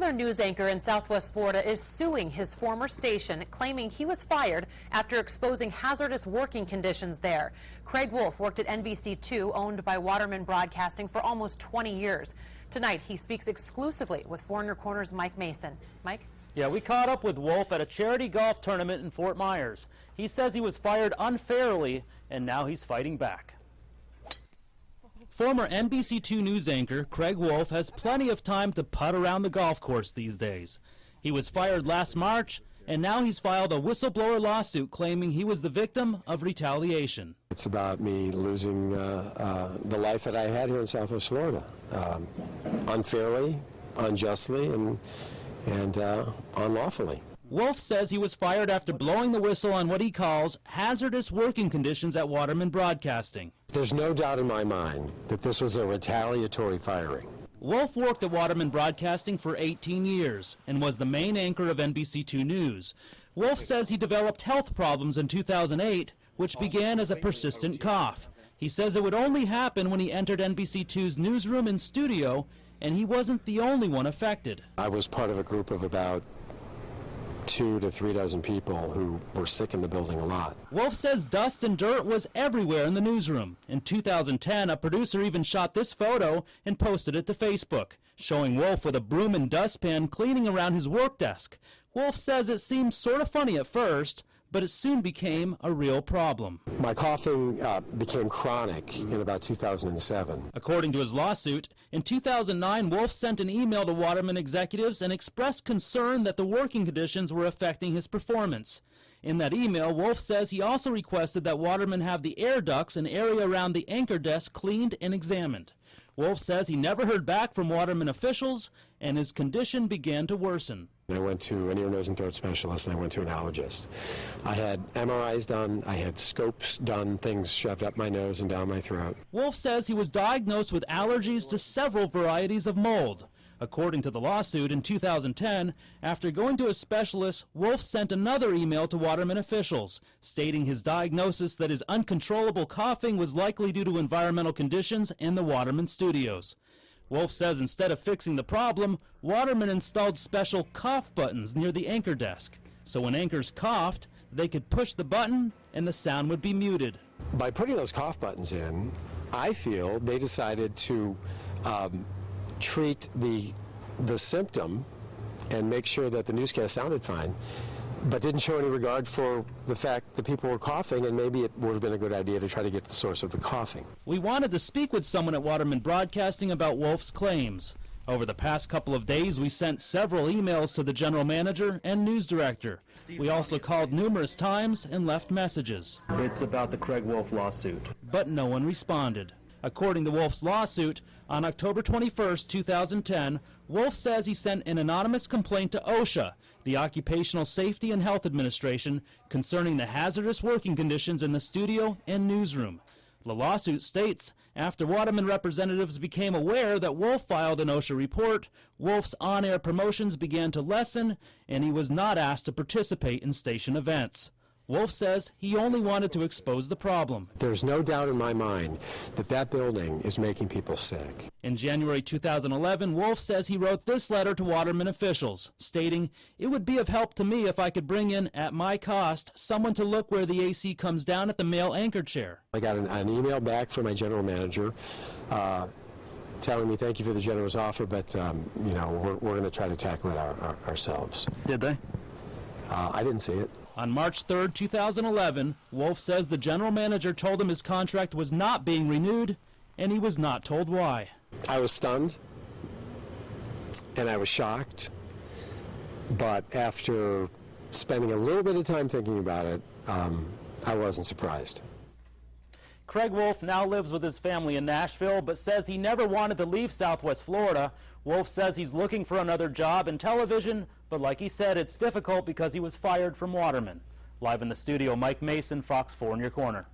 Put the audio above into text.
popular news anchor in Southwest Florida is suing his former station, claiming he was fired after exposing hazardous working conditions there. Craig Wolf worked at NBC-2, owned by Waterman Broadcasting, for almost 20 years. Tonight, he speaks exclusively with 4 in Your Corner's Mike Mason. Mike? Yeah, we caught up with Wolf at a charity golf tournament in Fort Myers. He says he was fired unfairly, and now he's fighting back. Former NBC-2 news anchor Craig Wolf has plenty of time to putt around the golf course these days. He was fired last March, and now he's filed a whistleblower lawsuit claiming he was the victim of retaliation. It's about me losing the life that I had here in Southwest Florida, unfairly, unjustly, and unlawfully. Wolf says he was fired after blowing the whistle on what he calls hazardous working conditions at Waterman Broadcasting. There's no doubt in my mind that this was a retaliatory firing. Wolf worked at Waterman Broadcasting for 18 years and was the main anchor of NBC-2 News. Wolf says he developed health problems in 2008, which began as a persistent cough. He says it would only happen when he entered NBC-2's newsroom and studio, and he wasn't the only one affected. I was part of a group of about 2 to 3 dozen people who were sick in the building a lot. Wolf says dust and dirt was everywhere in the newsroom. In 2010, a producer even shot this photo and posted it to Facebook, showing Wolf with a broom and dustpan cleaning around his work desk. Wolf says it seemed sort of funny at first, but it soon became a real problem. My coughing became chronic in about 2007. According to his lawsuit, in 2009, Wolf sent an email to Waterman executives and expressed concern that the working conditions were affecting his performance. In that email, Wolf says he also requested that Waterman have the air ducts and area around the anchor desk cleaned and examined. Wolf says he never heard back from Waterman officials, and his condition began to worsen. I went to an ear, nose, and throat specialist, and I went to an allergist. I had MRIs done, I had scopes done, things shoved up my nose and down my throat. Wolf says he was diagnosed with allergies to several varieties of mold. According to the lawsuit, in 2010, after going to a specialist, Wolf sent another email to Waterman officials, stating his diagnosis that his uncontrollable coughing was likely due to environmental conditions in the Waterman studios. Wolf says instead of fixing the problem, Waterman installed special cough buttons near the anchor desk. So when anchors coughed, they could push the button and the sound would be muted. By putting those cough buttons in, I feel they decided to treat the symptom and make sure that the newscast sounded fine, but didn't show any regard for the fact that people were coughing, and maybe it would have been a good idea to try to get the source of the coughing. We wanted to speak with someone at Waterman Broadcasting about Wolf's claims. Over the past couple of days, we sent several emails to the general manager and news director. We also called numerous times and left messages. It's about the Craig Wolf lawsuit. But no one responded. According to Wolf's lawsuit, on October 21, 2010, Wolf says he sent an anonymous complaint to OSHA, the Occupational Safety and Health Administration, concerning the hazardous working conditions in the studio and newsroom. The lawsuit states, after Waterman representatives became aware that Wolf filed an OSHA report, Wolf's on-air promotions began to lessen, and he was not asked to participate in station events. Wolf says he only wanted to expose the problem. There's no doubt in my mind that that building is making people sick. In January 2011, Wolf says he wrote this letter to Waterman officials, stating, "It would be of help to me if I could bring in, at my cost, someone to look where the AC comes down at the male anchor chair." I got an email back from my general manager telling me thank you for the generous offer, but you know, we're going to try to tackle it ourselves. Did they? I didn't see it. On March 3, 2011, Wolf says the general manager told him his contract was not being renewed, and he was not told why. I was stunned, and I was shocked, but after spending a little bit of time thinking about it, I wasn't surprised. Craig Wolf now lives with his family in Nashville, but says he never wanted to leave Southwest Florida. Wolf says he's looking for another job in television, but like he said, it's difficult because he was fired from Waterman. Live in the studio, Mike Mason, Fox 4 in Your Corner.